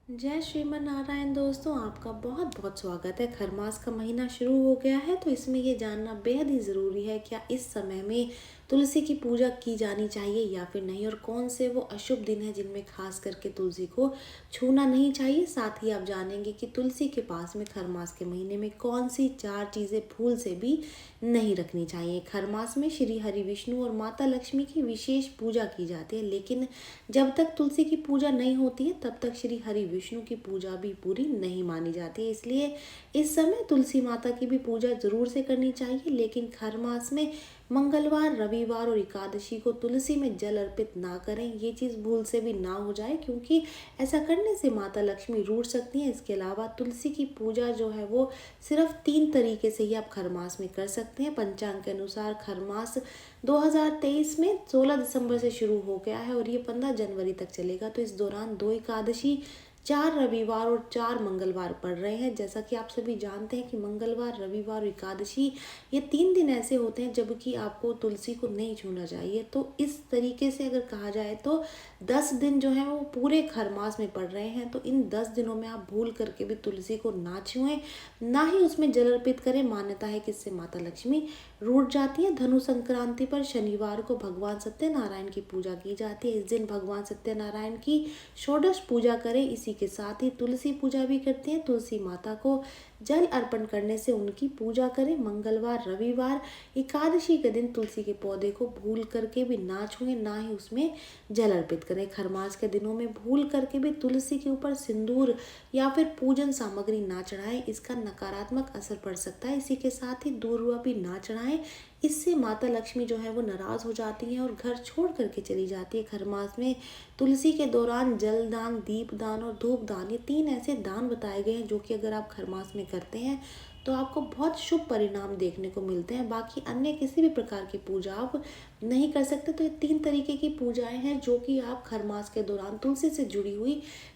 जय श्रीमन नारायण दोस्तों, आपका बहुत बहुत स्वागत है। खरमास का महीना शुरू हो गया है तो इसमें ये जानना बेहद ही ज़रूरी है क्या इस समय में तुलसी की पूजा की जानी चाहिए या फिर नहीं, और कौन से वो अशुभ दिन हैं जिनमें खास करके तुलसी को छूना नहीं चाहिए। साथ ही आप जानेंगे कि तुलसी के पास में खरमास के महीने में कौन सी 4 चीज़ें भूल से भी नहीं रखनी चाहिए। खरमास में श्री हरि विष्णु और माता लक्ष्मी की विशेष पूजा की जाती है, लेकिन जब तक तुलसी की पूजा नहीं होती है तब तक श्री हरि विष्णु की पूजा भी पूरी नहीं मानी जाती है। इसलिए इस समय तुलसी माता की भी पूजा जरूर से करनी चाहिए, लेकिन खरमास में मंगलवार, रविवार और एकादशी को तुलसी में जल अर्पित ना करें। ये चीज़ भूल से भी ना हो जाए, क्योंकि ऐसा करने से माता लक्ष्मी रूठ सकती हैं। इसके अलावा तुलसी की पूजा जो है वो सिर्फ 3 तरीके से ही आप खरमास में कर सकते हैं। पंचांग के अनुसार खरमास 2023 में 16 दिसंबर से शुरू हो गया है और ये 15 जनवरी तक चलेगा। तो इस दौरान 2 एकादशी, 4 रविवार और 4 मंगलवार पड़ रहे हैं। जैसा कि आप सभी जानते हैं कि मंगलवार, रविवार और एकादशी ये 3 दिन ऐसे होते हैं जबकि आपको तुलसी को नहीं छूना चाहिए। तो इस तरीके से अगर कहा जाए तो 10 दिन जो है वो पूरे खरमास में पड़ रहे हैं। तो इन 10 दिनों में आप भूल करके भी तुलसी को ना छुएं, ना ही उसमें जल अर्पित करें। मान्यता है कि इससे माता लक्ष्मी रूठ जाती है। धनु संक्रांति पर शनिवार को भगवान सत्यनारायण की पूजा की जाती है। इस दिन भगवान सत्यनारायण की षोडश पूजा करें। इसी के साथ ही तुलसी पूजा भी करते हैं। तुलसी माता को जल अर्पण करने से उनकी पूजा करें। मंगलवार, रविवार, एकादशी के दिन तुलसी के पौधे को भूल करके भी ना छुएं, ना ही उसमें जल अर्पित करें। खरमास के दिनों में भूल करके भी तुलसी के ऊपर सिंदूर या फिर पूजन सामग्री ना चढ़ाएं, इसका नकारात्मक असर पड़ सकता है। इसी के साथ ही दूर्वा भी ना चढ़ाएं, इससे माता लक्ष्मी जो है वो नाराज हो जाती हैं और घर छोड़ करके चली जाती है। खरमास में तुलसी के दौरान जल दान, दीप दान और धूप दान, ये 3 ऐसे दान बताए गए हैं जो कि अगर आप खरमास में करते हैं तो आपको बहुत शुभ परिणाम देखने को मिलते हैं। बाकी अन्य किसी भी प्रकार की पूजा आप नहीं कर सकते। तो ये 3 तरीके की पूजाएं हैं जो कि आप खरमास के दौरान तुलसी से जुड़ी हुई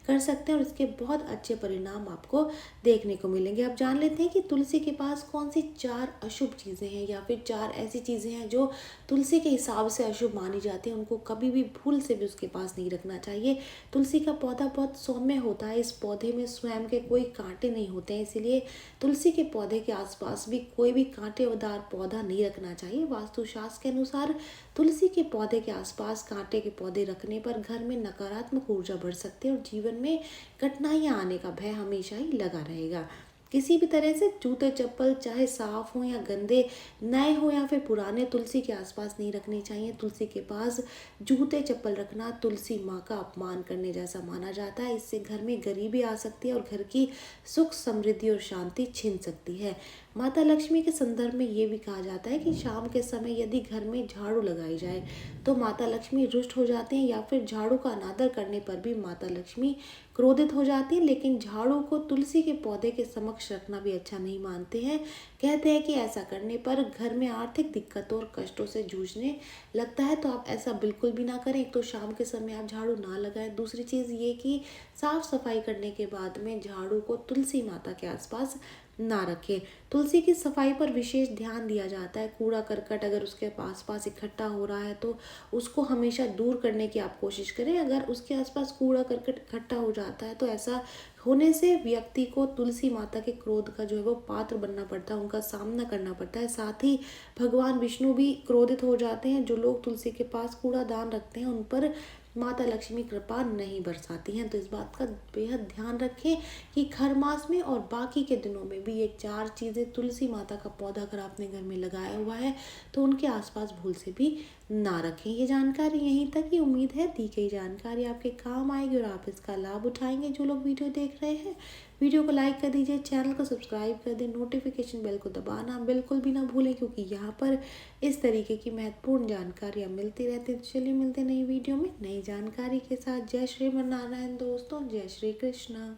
कर सकते हैं और इसके बहुत अच्छे परिणाम आपको देखने को मिलेंगे। आप जान लेते हैं कि तुलसी के पास कौन सी 4 अशुभ चीज़ें हैं या फिर 4 ऐसी चीज़ें हैं जो तुलसी के हिसाब से अशुभ मानी जाती हैं। उनको कभी भी भूल से भी उसके पास नहीं रखना चाहिए। तुलसी का पौधा बहुत सौम्य होता है। इस पौधे में स्वयं के कोई कांटे नहीं होते हैं, इसीलिए तुलसी के पौधे के आसपास भी कोई भी कांटेदार पौधा नहीं रखना चाहिए। वास्तुशास्त्र के अनुसार तुलसी के पौधे के आसपास कांटे के पौधे रखने पर घर में नकारात्मक ऊर्जा बढ़ सकती है और जीवन में कठिनाइयां आने का भय हमेशा ही लगा रहेगा। किसी भी तरह से जूते चप्पल चाहे साफ हो या गंदे, नए हो या फिर पुराने, तुलसी के आसपास नहीं रखने चाहिए। तुलसी के पास जूते चप्पल रखना तुलसी माँ का अपमान करने जैसा माना जाता है। इससे घर में गरीबी आ सकती है और घर की सुख, समृद्धि और शांति छिन सकती है। माता लक्ष्मी के संदर्भ में ये भी कहा जाता है कि शाम के समय यदि घर में झाड़ू लगाई जाए तो माता लक्ष्मी रुष्ट हो जाती हैं, या फिर झाड़ू का अनादर करने पर भी माता लक्ष्मी क्रोधित हो जाती है। लेकिन झाड़ू को तुलसी के पौधे के समक्ष रखना भी अच्छा नहीं मानते हैं। कहते हैं कि ऐसा करने पर घर में आर्थिक दिक्कतों और कष्टों से जूझने लगता है। तो आप ऐसा बिल्कुल भी ना करें। एक तो शाम के समय आप झाड़ू ना लगाएं। दूसरी चीज़ ये कि साफ सफाई करने के बाद में झाड़ू को तुलसी माता के आसपास ना रखें। तुलसी की सफाई पर विशेष ध्यान दिया जाता है। कूड़ा करकट अगर उसके पास इकट्ठा हो रहा है तो उसको हमेशा दूर करने की आप कोशिश करें। अगर उसके आसपास कूड़ा करकट इकट्ठा हो जाता है तो ऐसा होने से व्यक्ति को तुलसी माता के क्रोध का जो है वो पात्र बनना पड़ता है, उनका सामना करना पड़ता है। साथ ही भगवान विष्णु भी क्रोधित हो जाते हैं। जो लोग तुलसी के पास कूड़ादान रखते हैं उन पर माता लक्ष्मी कृपा नहीं बरसाती हैं। तो इस बात का बेहद ध्यान रखें कि खरमास में और बाकी के दिनों में भी ये 4 चीज़ें, तुलसी माता का पौधा अगर आपने घर में लगाया हुआ है तो उनके आसपास भूल से भी ना रखें। ये जानकारी यहीं तक ही। उम्मीद है दी गई जानकारी आपके काम आएगी और आप इसका लाभ उठाएंगे। जो लोग वीडियो देख रहे हैं वीडियो को लाइक कर दीजिए, चैनल को सब्सक्राइब कर दें, नोटिफिकेशन बेल को दबाना बिल्कुल भी ना भूलें, क्योंकि यहाँ पर इस तरीके की महत्वपूर्ण जानकारियाँ मिलती रहती हैं। तो चलिए मिलते हैं नई वीडियो में नई जानकारी के साथ। जय श्री नारायण दोस्तों, जय श्री कृष्णा।